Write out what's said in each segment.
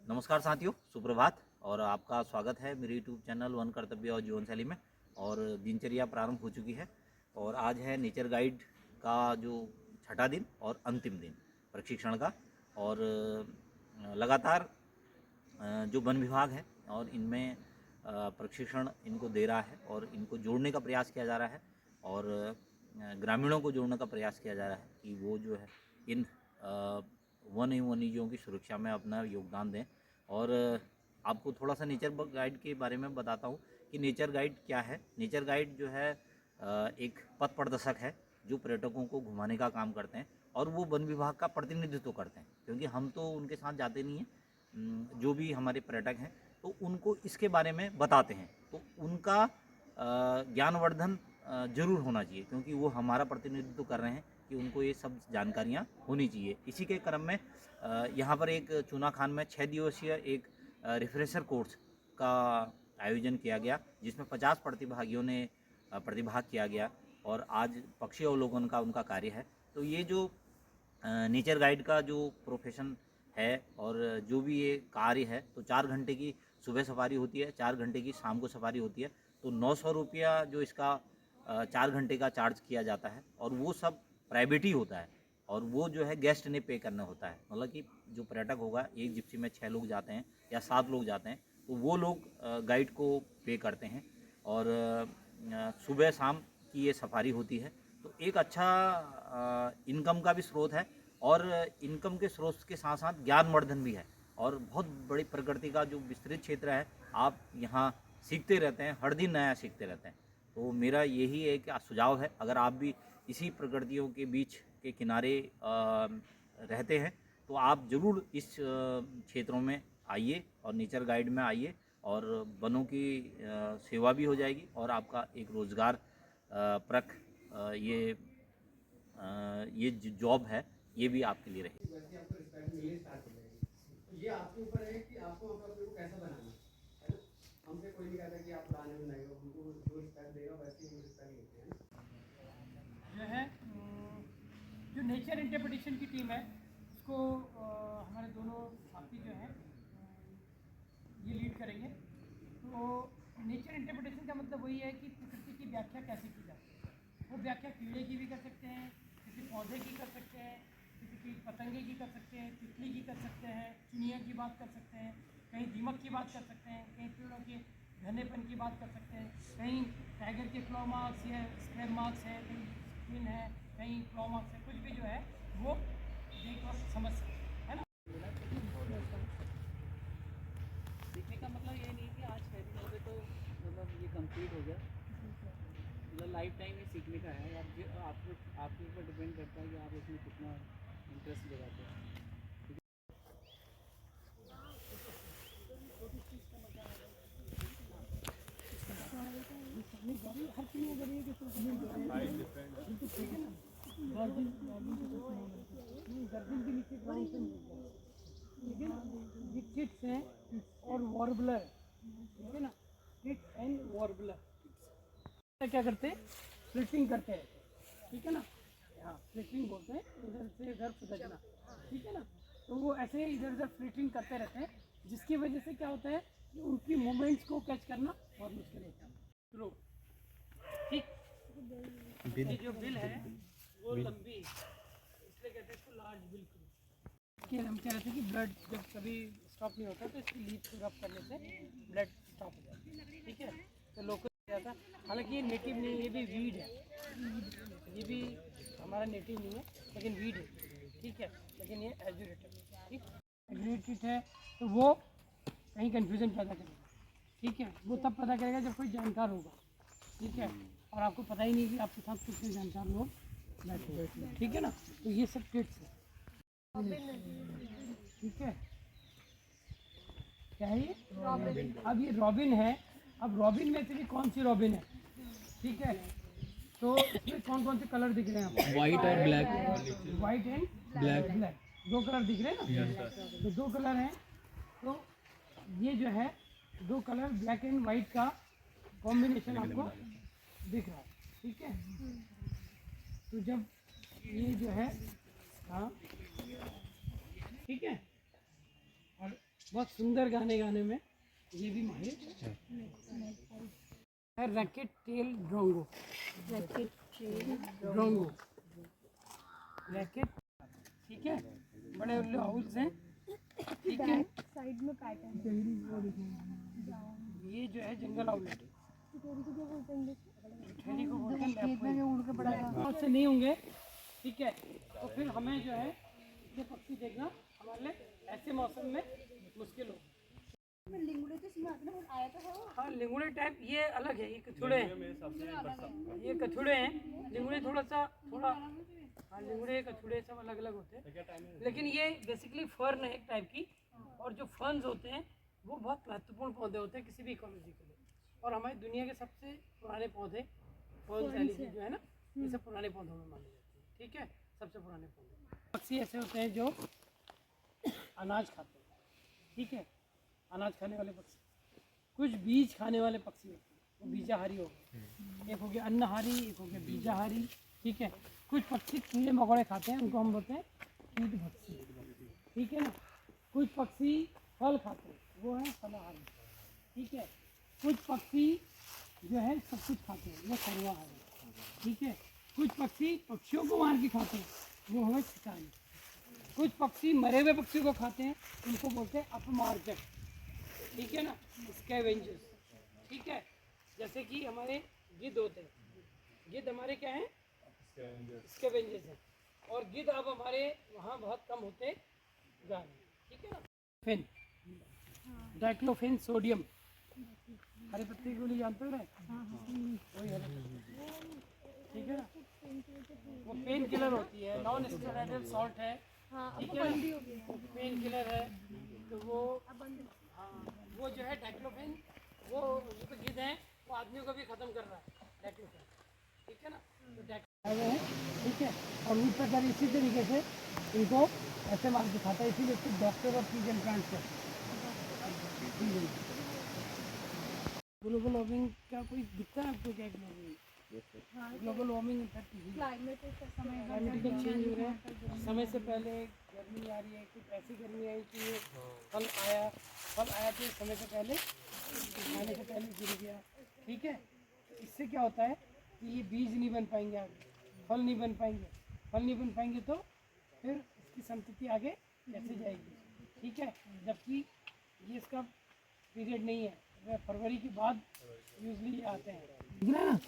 नमस्कार साथियों, सुप्रभात और आपका स्वागत है मेरे यूट्यूब चैनल वन कर्तव्य और जीवन शैली में। और दिनचर्या प्रारंभ हो चुकी है और आज है नेचर गाइड का जो छठा दिन और अंतिम दिन प्रशिक्षण का। और लगातार जो वन विभाग है और इनमें प्रशिक्षण इनको दे रहा है और इनको जोड़ने का प्रयास किया जा रहा है और ग्रामीणों को जोड़ने का प्रयास किया जा रहा है कि वो जो है इन वन एवं वन्यजीवों की सुरक्षा में अपना योगदान दें। और आपको थोड़ा सा नेचर गाइड के बारे में बताता हूँ कि नेचर गाइड क्या है। नेचर गाइड जो है एक पथ प्रदर्शक है जो पर्यटकों को घुमाने का काम करते हैं और वो वन विभाग का प्रतिनिधित्व करते हैं, क्योंकि हम तो उनके साथ जाते नहीं हैं। जो भी हमारे पर्यटक हैं तो उनको इसके बारे में बताते हैं, तो उनका ज्ञानवर्धन जरूर होना चाहिए, क्योंकि वो हमारा प्रतिनिधित्व कर रहे हैं कि उनको ये सब जानकारियाँ होनी चाहिए। इसी के क्रम में यहाँ पर एक चूना खान में 6 दिवसीय एक रिफ्रेशर कोर्स का आयोजन किया गया, जिसमें 50 प्रतिभागियों ने प्रतिभाग किया गया और आज पक्षी अवलोकन का उनका कार्य है। तो ये जो नेचर गाइड का जो प्रोफेशन है और जो भी ये कार्य है, तो 4 घंटे की सुबह सफारी होती है, 4 घंटे की शाम को सफारी होती है। तो 900 रुपया जो इसका 4 घंटे का चार्ज किया जाता है और वो सब प्राइवेट ही होता है और वो जो है गेस्ट ने पे करना होता है। मतलब कि जो पर्यटक होगा, एक जिप्सी में 6 लोग जाते हैं या 7 लोग जाते हैं, तो वो लोग गाइड को पे करते हैं और सुबह शाम की ये सफारी होती है। तो एक अच्छा इनकम का भी स्रोत है और इनकम के स्रोत के साथ साथ ज्ञानवर्धन भी है और बहुत बड़ी प्रकृति का जो विस्तृत क्षेत्र है, आप यहाँ सीखते रहते हैं, हर दिन नया सीखते रहते हैं। तो मेरा यही एक सुझाव है, अगर आप भी इसी प्रकृतियों के बीच के किनारे रहते हैं तो आप ज़रूर इस क्षेत्रों में आइए और नेचर गाइड में आइए और वनों की सेवा भी हो जाएगी और आपका एक रोज़गार परक ये जॉब है, ये भी आपके लिए रहेगी। वैसे आपको रिस्पेक्ट मिलनी स्टार्ट हो जाएगी। तो ये आपके ऊपर है कि आपको अपने को कैसा बनाना है ना। हमसे कोई नहीं कहता कि आप पुराने में नहीं हो, हमको जो रिस्पेक्ट देगा वैसे ही रिस्पेक्ट लेते हैं जो है जो नेचर इंटरप्रिटेशन की टीम है उसको हमारे दोनों साथी जो हैं ये लीड करेंगे। तो नेचर इंटरप्रिटेशन का मतलब वही है कि प्रकृति की व्याख्या कैसे की जाती है। वो व्याख्या कीड़े की भी कर सकते हैं, किसी पौधे की कर सकते हैं, किसी कीट पतंगे की कर सकते हैं, तितली की कर सकते हैं, चिड़िया की बात कर सकते हैं, कहीं दीमक की बात कर सकते हैं, कहीं पेड़ों के घनेपन की बात कर सकते हैं, कहीं टाइगर के क्लॉ मार्क्स या स्क्रैब मार्क्स है, कहीं स्किन है, कहीं क्लॉ मार्क्स है, कुछ भी जो है वो देख और समझ सकते हैं, है ना। सीखने का मतलब ये नहीं कि आज कह दिन हो गए तो मतलब ये कंप्लीट हो गया। मतलब लाइफ टाइम ही सीखने का है। आपके ऊपर डिपेंड करता है कि आप इसमें कितना इंटरेस्ट लगाते हैं। गर्दन के नीचे ग्राउंड से मिल जाए, ठीक है ना। ये किट्स हैं और वॉर्बलर, ठीक है ना। किट्स एंड वॉर्बलर क्या करते हैं, फ्लिटिंग करते हैं, ठीक है ना। हाँ, फ्लिटिंग बोलते हैं, इधर से इधर फुदकना, ठीक है ना। तो वो ऐसे इधर उधर फ्लिटिंग करते रहते हैं, जिसकी वजह से क्या होता है कि उनकी मूवमेंट्स को कैच करना बहुत मुश्किल होता है। स्लो, ठीक। ये जो बिल है वो लंबी है, इसलिए कहते हैं इसको लार्ज बिल क्रू। कि हम कह रहे थे कि ब्लड जब कभी स्टॉप नहीं होता तो इसकी लीफ को रब करने से ब्लड स्टॉप हो जाता है, ठीक है। तो लोकल जाता, हालांकि ये नेटिव नहीं, ये भी वीड है, ये भी हमारा नेटिव नहीं है लेकिन वीड है, ठीक है। लेकिन ये एजुरेटेड, ठीक एजुरेटेड है, तो वो कहीं कन्फ्यूज़न पैदा करेगा, ठीक है। वो तब पता करेगा जब कोई जानकार होगा, ठीक है, और आपको पता ही नहीं कि आपके साथ कितने जानकार लोग बैठे, ठीक है ना। तो ये सब किट्स है, ठीक है। क्या है ये रॉबिन। अब ये रॉबिन है, अब रॉबिन में से भी कौन सी रॉबिन है, ठीक है। तो इसमें कौन कौन से कलर दिख रहे हैं आपको, वाइट और ब्लैक, वाइट एंड ब्लैक, दो कलर दिख रहे हैं ना। तो दो कलर हैं, तो ये जो है दो कलर ब्लैक एंड वाइट का कॉम्बिनेशन आपको दिख रहा है, ठीक है। तो जब ये जो है, हाँ ठीक है, और बहुत सुंदर गाने गाने में ये भी माहिर है। Racket tail drongo, drongo racket, ठीक है। बड़े उल्लू हाउस हैं, ठीक है। साइड में पैटर्न ये जो है जंगल आउलेट, ठेरी को बोलते हैं लेपर्ड। से नहीं होंगे, ठीक है। तो फिर हमें जो है ये पक्षी देखना हमारे लिए ऐसे मौसम में मुश्किल हो। लिंगुड़े तो इसमें आया तो है वो। हाँ, लिंगुड़े टाइप ये अलग है, ये कछुड़े हैं, ये कछुड़े हैं। लिंगुड़े थोड़ा हाँ, लिंगुड़े कछुड़े सब अलग अलग होते हैं, लेकिन ये बेसिकली फर्न है एक टाइप की। और जो फर्न्स होते हैं वो बहुत महत्वपूर्ण पौधे होते हैं किसी भी इकोलॉजी के लिए। और हमारी दुनिया के सबसे पुराने पौधे फर्न जो है ना, ये सब पुराने पौधों में माने जाते हैं, ठीक है। सबसे पुराने पौधे पक्षी ऐसे होते हैं जो अनाज खाते हैं, ठीक है। अनाज खाने वाले पक्षी, कुछ बीज खाने वाले पक्षी होते हैं, वो बीजाहारी हो गए। एक हो गया अन्नहारी, एक हो गया बीजाहारी, ठीक है। कुछ पक्षी कीड़े मकोड़े खाते हैं, उनको हम बोलते हैं कीट भक्षी, ठीक है ना। कुछ पक्षी फल खाते हैं, वो है फलाहारी, ठीक है। कुछ पक्षी जो है सब कुछ खाते हैं, वो सर्वाहारी, ठीक है। कुछ पक्षी पक्षियों को मार के खाते हैं, वो है शिकारी। कुछ पक्षी मरे हुए पक्षी को खाते हैं, उनको बोलते हैं अपमार्जक, ठीक है ना, स्कैवेंजर्स, ठीक है। जैसे कि हमारे गिद्ध होते हैं, गिद्ध हमारे क्या हैं, स्कैवेंजर्स हैं। और गिद्ध अब हमारे वहाँ बहुत कम होते जा रहे हैं, ठीक है ना। फिन, डाइक्लोफिन सोडियम, हरे पत्ते की गोली जानते हो ना, वही हरे पत्ते, ठीक है ना। वो पेन किलर होती है, नॉन स्टेरॉइडल सॉल्ट है, ठीक है ना, पेन किलर है। तो वो वो जो है डाइक्लोफिन, वो जो तो गिद्ध है वो आदमियों को भी ख़त्म कर रहा है डाइक्लोफिन, ठीक है ना। तो डाइक्लोफिन, ठीक है। और उस प्रकार इसी तरीके से इनको ऐसे मार के खाता है, इसीलिए इसको डॉक्टर ऑफ पीजन प्लांट्स है। ग्लोबल वार्मिंग का कोई दिखता है आपको क्या? Global warming effect climatical change हो रहा है, समय से पहले गर्मी आ रही है, कुछ ऐसी गर्मी आई कि ये फल आया तो समय से पहले खाने से पहले गिर गया, ठीक है। तो इससे क्या होता है कि ये बीज नहीं बन पाएंगे आगे, फल नहीं बन पाएंगे तो फिर इसकी संतति आगे कैसे जाएगी, ठीक है। जबकि ये इसका पीरियड नहीं है, वह फरवरी के बाद यूजली आते हैं, दिख रहा है ना।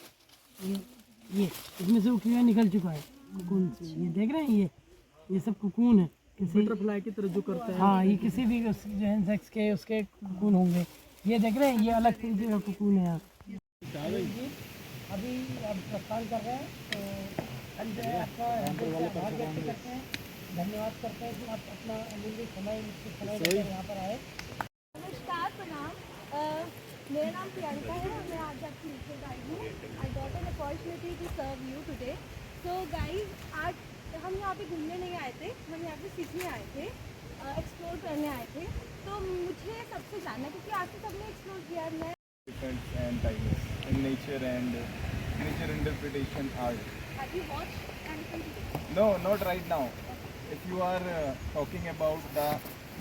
ये इसमें से कीड़ा निकल चुका है कुकून से, ये देख रहे हैं, ये सब कुकून है किसी बटरफ्लाई की तरह जो करता है। हाँ, ये किसी भी जो है इंसेक्ट्स के उसके कुकून होंगे, ये देख रहे हैं, ये अलग तरीके का कुकून है यहाँ। अभी अब प्रस्थान कर रहे हैं, तो हम जो है आपका आभार व्यक्त करते हैं, धन्यवाद करते हैं कि आप अपना अमूल्य समय देकर यहाँ पर आए। नमस्कार, प्रणाम। मेरा नाम प्रियंका है और मैं आज आपकी नीचे गाइड हूँ। I got an opportunity to serve you today. So guys, आज हम यहाँ पे घूमने नहीं आए थे, हम यहाँ पे सीखने आए थे, एक्सप्लोर करने आए थे। तो मुझे सबसे जानना, क्योंकि आज तो सबने एक्सप्लोर किया, मैं and timeless in nature and nature interpretation art. Have you watched anything today? No, not right now. If you are talking about the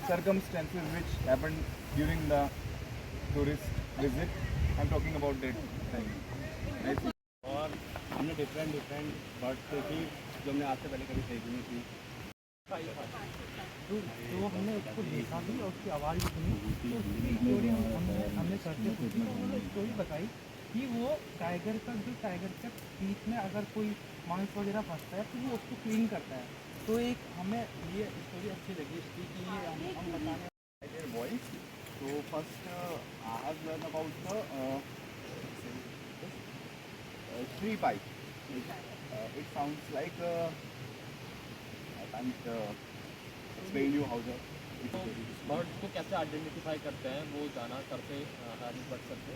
circumstances which happened during the tourist visit, I'm talking about that time. और हमने different birds देखी जो हमने आज से पहले कभी देखी नहीं थी। तो हमने उसको देखा भी और उसकी आवाज़ भी सुनी, तो उसकी स्टोरी हमने सर्च की, तो उन्होंने स्टोरी बताई कि वो टाइगर का बीच में अगर कोई मांस वगैरह फंसता है तो वो उसको क्लीन करता है। तो एक हमें ये स्टोरी अच्छी लगी इसकी कि ये हम बताने Dear boys, so first I have learned about the tree pipe. It sounds like I can't explain you how the birds को कैसे आइडेंटिफाई करते हैं वो जाना करते बर्ड सकते।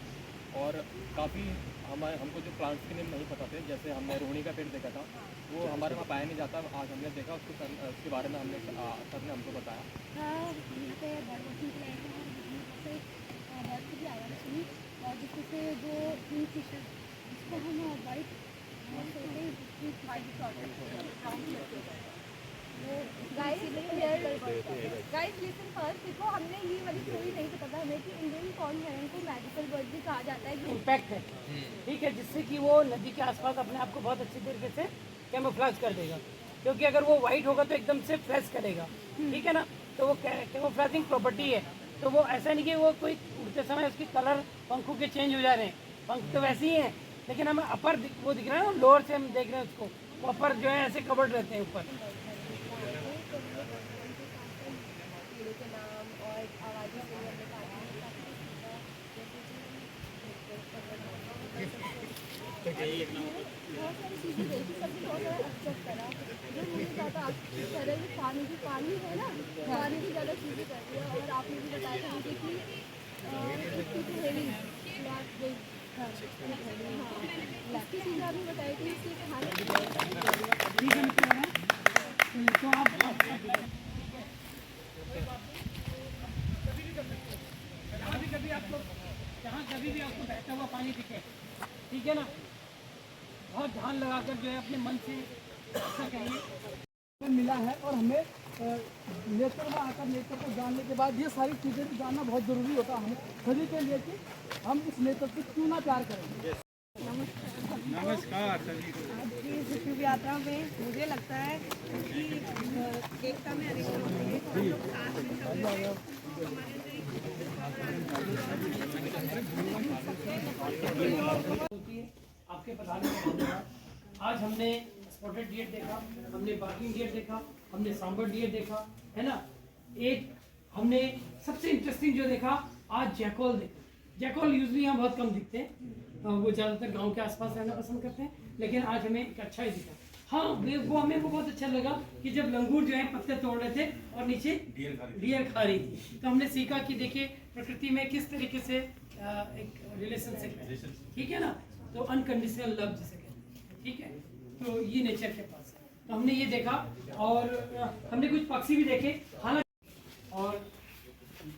और काफ़ी हमको जो प्लांट्स के नेम नहीं पता थे, जैसे हमने रोहिणी का पेड़ देखा था, वो हमारे वहाँ पाया नहीं जाता, आज हमने देखा उसके बारे में हमने सर ने हमको बताया। यहाँ पे बर्ड वॉचिंग के लिए से बर्ड की भी आवाज़ सुनी, और जिससे जो किंग फिशर जिसको हम white guys guys listen first, देखो हमने ये वाली स्टोरी नहीं पता था हमें कि इंडियन कॉर्न हेरन को मैजिकल बर्ड भी कहा जाता है। इम्पैक्ट है, ठीक है, जिससे कि वो नदी के आसपास अपने आप को बहुत अच्छी तरीके से कैमोफ्लेज कर देगा, क्योंकि अगर वो वाइट होगा तो एकदम से फ्लैश करेगा, ठीक है ना। तो वो कैमोफ्लेजिंग प्रॉपर्टी है। तो वो ऐसा नहीं कि वो कोई उड़ते समय उसकी कलर पंखों के चेंज हो जा रहे हैं, पंख तो वैसे ही हैं, लेकिन हमें अपर वो दिख रहा है ना, लोअर से हम देख रहे हैं उसको, वो अपर जो है ऐसे कवर्ड रहते हैं ऊपर। के नाम और आवाज़ें से हमने कहा बहुत सारी चीज़ें देखी, सबने बहुत सारा एक्सेप्ट करा। जो मुझे ज़्यादा सरल पानी है ना, पानी की ज़्यादा चीज़ें कर रही है। और आपने भी बताया था मुझे कि हेवी इसकी चीज़ें आपने बताई थी, इसकी खाने की ठीक है, तो आप जहाँ कभी भी आपको बहता हुआ पानी दिखे, ठीक है ना, बहुत ध्यान लगाकर जो है अपने मन से ऐसा कहिए मिला है। और हमें नेचर में आकर नेचर को जानने के बाद ये सारी चीज़ें भी जानना बहुत ज़रूरी होता है हमें सभी के लिए कि हम इस नेचर से क्यों ना प्यार करें। नमस्कार सभी को। आज की इस शिव यात्रा में मुझे लगता है कि एकता में अनेकता होती है, हम लोग साथ में चल रहे हैं, आपके प्रधानमंत्री, आज हमने स्पॉटेड डियर देखा, हमने बार्किंग डियर देखा, हमने सांबर डियर देखा, है ना। एक हमने सबसे इंटरेस्टिंग जो देखा, आज जैकॉल देखा। जैकॉल यूजली यहाँ बहुत कम दिखते हैं, वो ज़्यादातर गांव के आसपास रहना पसंद करते हैं, लेकिन आज हमें एक अच्छा ही दिखा। हाँ, वो हमें बहुत अच्छा लगा कि जब लंगूर जो है पत्ते तोड़ रहे थे और नीचे डियर खा रही थी, तो हमने सीखा कि देखिए प्रकृति में किस तरीके से एक रिलेशनशिप है, ठीक है ना। तो अनकंडीशनल लव जिसे कहते हैं, ठीक है, तो ये नेचर के पास है। तो हमने ये देखा और हमने कुछ पक्षी भी देखे, हालांकि। और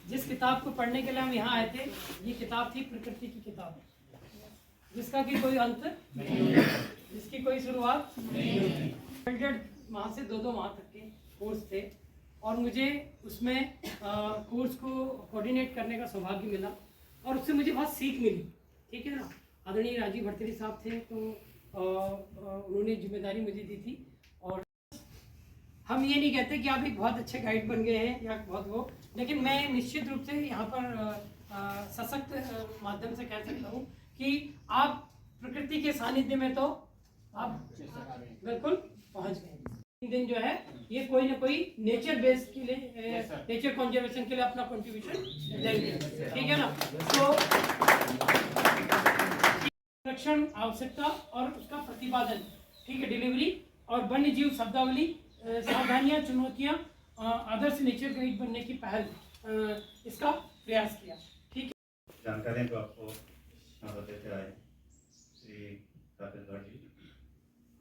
जिस किताब को पढ़ने के लिए हम यहाँ आए थे, ये किताब थी प्रकृति की किताब, जिसका कि कोई अंत नहीं, जिसकी कोई शुरुआत नहीं होती। 100 वहाँ से 2 माह तक के कोर्स थे और मुझे उसमें कोर्स को कोऑर्डिनेट करने का सौभाग्य मिला और उससे मुझे बहुत सीख मिली, ठीक है ना। आदरणीय राजीव भरतरी साहब थे, तो उन्होंने जिम्मेदारी मुझे दी थी। और हम ये नहीं कहते कि आप एक बहुत अच्छे गाइड बन गए हैं या बहुत वो, लेकिन मैं निश्चित रूप से यहाँ पर सशक्त माध्यम से कह सकता हूँ कि आप प्रकृति के सानिध्य में तो आप बिल्कुल पहुँच गए। दिन जो है ये कोई ना कोई नेचर बेस के लिए, नेचर कंजर्वेशन के लिए अपना कंट्रीब्यूशन देंगे, ठीक है ना। तो संरक्षण, आवश्यकता और उसका प्रतिपादन, ठीक है, डिलीवरी और वन्य जीव शब्दावली, सावधानियां, चुनौतियां, आदर्श नेचर गाइड बनने की पहल, इसका प्रयास किया, ठीक है। जानकारियाँ तो आपको देते आए श्री राकेश भट्ट जी।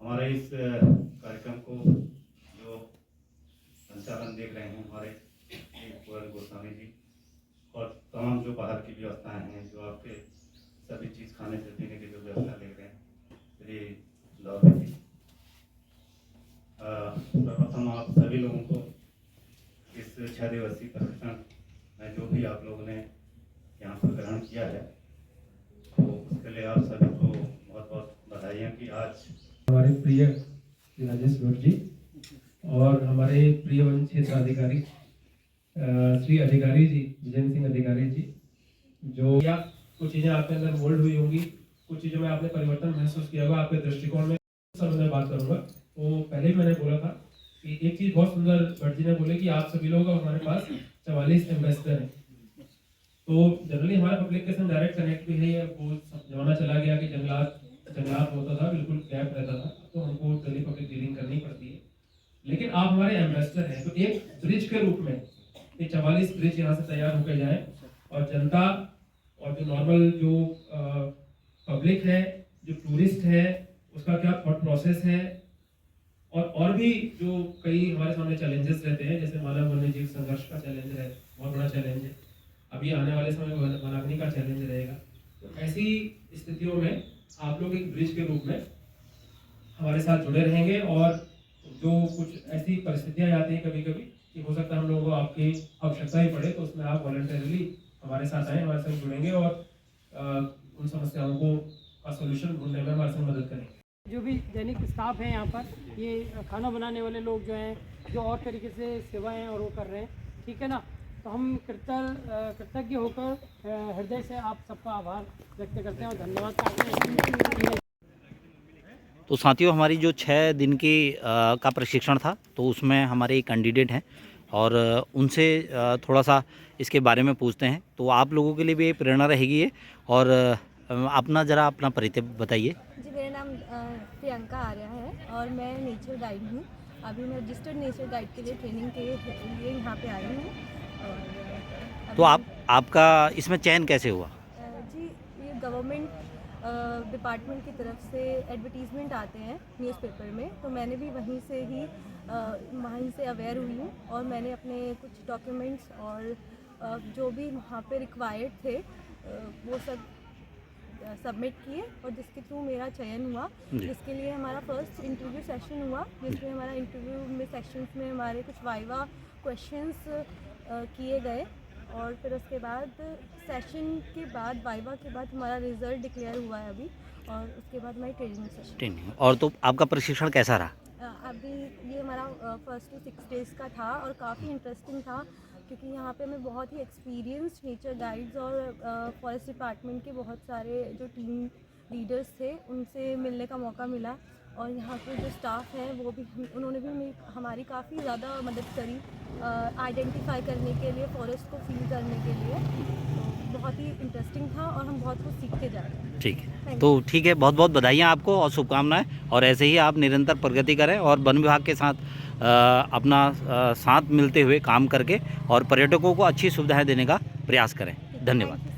हमारे इस कार्यक्रम को जो संचालन देख रहे हैं हमारे पूरन गोस्वामी जी, और तमाम जो बाहर की व्यवस्थाएं हैं, जो आपके सभी चीज़ खाने से पीने की जो व्यवस्था ले रहे हैं श्री लौरी जी। सर्वप्रथम आप सभी लोगों को इस 6 दिवसीय प्रशिक्षण में जो भी आप लोगों ने यहाँ पर ग्रहण किया है, तो उसके लिए आप सभी को बहुत बहुत बधाइयाँ कि आज हमारे प्रिय राजेश भट्ट जी और हमारे प्रिय वन क्षेत्र अधिकारी श्री अधिकारी जी, विजय सिंह अधिकारी जी, जो या कुछ चीज़ें आपके अंदर मोल्ड हुई होंगी, कुछ चीज़ों में आपने परिवर्तन महसूस किया होगा आपके दृष्टिकोण में। सर मैं बात करूँगा, तो पहले भी मैंने बोला था कि एक चीज़ बहुत सुंदर भट्ट जी ने बोले कि आप सभी लोग हमारे पास 44 एम्बेसडर हैं। तो जनरली हमारा पब्लिक के साथ डायरेक्ट कनेक्ट भी है, वो जमाना चला गया कि जंगलात होता था, बिल्कुल गैप रहता था, तो हमको डेली पब्लिक डीलिंग करनी पड़ती है। लेकिन आप हमारे एम्बेसडर हैं, तो एक ब्रिज के रूप में ये 44 ब्रिज यहाँ से तैयार होकर जाए और जनता और जो नॉर्मल जो पब्लिक है, जो टूरिस्ट है, उसका क्या थॉट प्रोसेस है, और भी जो कई हमारे सामने चैलेंजेस रहते हैं, जैसे मानव वन्य जीव संघर्ष का चैलेंज है, बहुत बड़ा चैलेंज है, अभी आने वाले समय में वनाग्नि का चैलेंज रहेगा। तो ऐसी स्थितियों में आप लोग एक ब्रिज के रूप में हमारे साथ जुड़े रहेंगे और जो कुछ ऐसी परिस्थितियां आती हैं कभी कभी कि हो सकता है हम लोगों को आपकी आवश्यकता ही पड़े, तो उसमें आप वॉलंटरीली हमारे साथ आएँ, हमारे साथ जुड़ेंगे और उन समस्याओं को का सोल्यूशन ढूंढने में हमारे साथ मदद करेंगे। जो भी दैनिक स्टाफ है यहाँ पर, ये खाना बनाने वाले लोग जो हैं, जो और तरीके से सेवाएं और वो कर रहे हैं, ठीक है ना। तो हम कृतज्ञ होकर हृदय से आप सबका आभार व्यक्त करते हैं और धन्यवाद करते हैं। तो साथियों, हमारी जो 6 दिन की का प्रशिक्षण था, तो उसमें हमारे एक कैंडिडेट हैं और उनसे थोड़ा सा इसके बारे में पूछते हैं, तो आप लोगों के लिए भी प्रेरणा रहेगी ये। और अपना परिचय बताइए। जी, मेरा नाम प्रियंका आर्या है और मैं नेचर गाइड हूँ। अभी मैं रजिस्टर्ड नेचर गाइड के लिए ट्रेनिंग के लिए यहाँ पे आई हूँ। और तो आपका इसमें चयन कैसे हुआ? जी, ये गवर्नमेंट डिपार्टमेंट की तरफ से एडवर्टीज़मेंट आते हैं न्यूज़पेपर में, तो मैंने भी वहीं से अवेयर हुई हूँ और मैंने अपने कुछ डॉक्यूमेंट्स और जो भी वहाँ पे रिक्वायर्ड थे वो सब सबमिट किए और जिसके थ्रू मेरा चयन हुआ, जिसके लिए हमारा फर्स्ट इंटरव्यू सेशन हुआ, जिसमें हमारा इंटरव्यू में सेशंस में हमारे कुछ वाइवा क्वेश्चंस किए गए और फिर उसके बाद सेशन के बाद वाइवा के बाद हमारा रिज़ल्ट डिक्लेयर हुआ है अभी, और उसके बाद हमारी ट्रेनिंग सेशन। और तो आपका प्रशिक्षण कैसा रहा? अभी ये हमारा 1 to 6 डेज़ का था और काफ़ी इंटरेस्टिंग था, क्योंकि यहाँ पे हमें बहुत ही एक्सपीरियंस्ड नेचर गाइड्स और फॉरेस्ट डिपार्टमेंट के बहुत सारे जो टीम लीडर्स थे उनसे मिलने का मौका मिला। और यहाँ के जो स्टाफ हैं वो भी उन्होंने भी हमारी काफ़ी ज़्यादा मदद करी आइडेंटिफाई करने के लिए, फॉरेस्ट को फील करने के लिए। तो बहुत ही इंटरेस्टिंग था और हम बहुत कुछ सीखते जा रहे हैं। ठीक है, तो ठीक है, बहुत बहुत बधाइयाँ आपको और शुभकामनाएं, और ऐसे ही आप निरंतर प्रगति करें और वन विभाग के साथ अपना साथ मिलते हुए काम करके और पर्यटकों को अच्छी सुविधाएं देने का प्रयास करें। धन्यवाद।